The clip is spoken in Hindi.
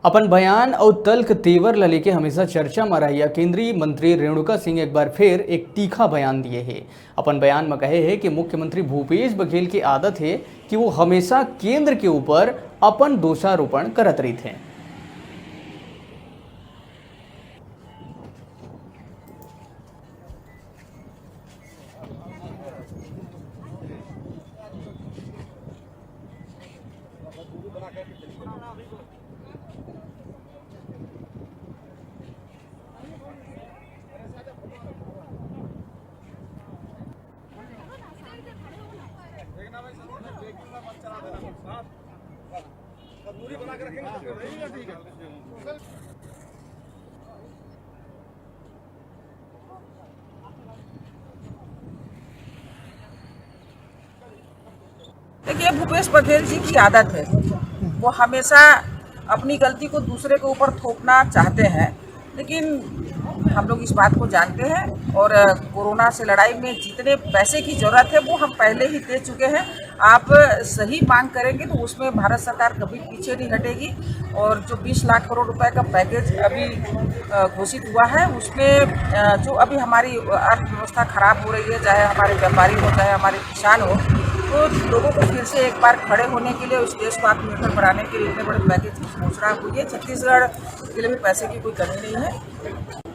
अपन बयान और तल्ख तेवर ला लेके हमेशा चर्चा में रहिया केंद्रीय मंत्री रेणुका सिंह एक बार फिर एक तीखा बयान दिए है। अपन बयान में कहे है कि मुख्यमंत्री भूपेश बघेल की आदत है कि वो हमेशा केंद्र के ऊपर अपन दोषारोपण करत रही थे। दूरी बना के रखेंगे ठीक है। देखिए, भूपेश बघेल जी की आदत है, वो हमेशा अपनी गलती को दूसरे के ऊपर थोपना चाहते हैं, लेकिन हम लोग इस बात को जानते हैं और कोरोना से लड़ाई में जितने पैसे की ज़रूरत है वो हम पहले ही दे चुके हैं। आप सही मांग करेंगे तो उसमें भारत सरकार कभी पीछे नहीं हटेगी। और जो 20 लाख करोड़ रुपए का पैकेज अभी घोषित हुआ है, उसमें जो अभी हमारी अर्थव्यवस्था खराब हो रही है, चाहे हमारे व्यापारी हो चाहे हमारे किसान हो, तो लोगों को फिर से एक बार खड़े होने के लिए, उस देश को आत्मनिर्भर बनाने के लिए इतने बड़े पैकेज की घोषणा हुई है। छत्तीसगढ़ के लिए भी पैसे की कोई कमी नहीं है।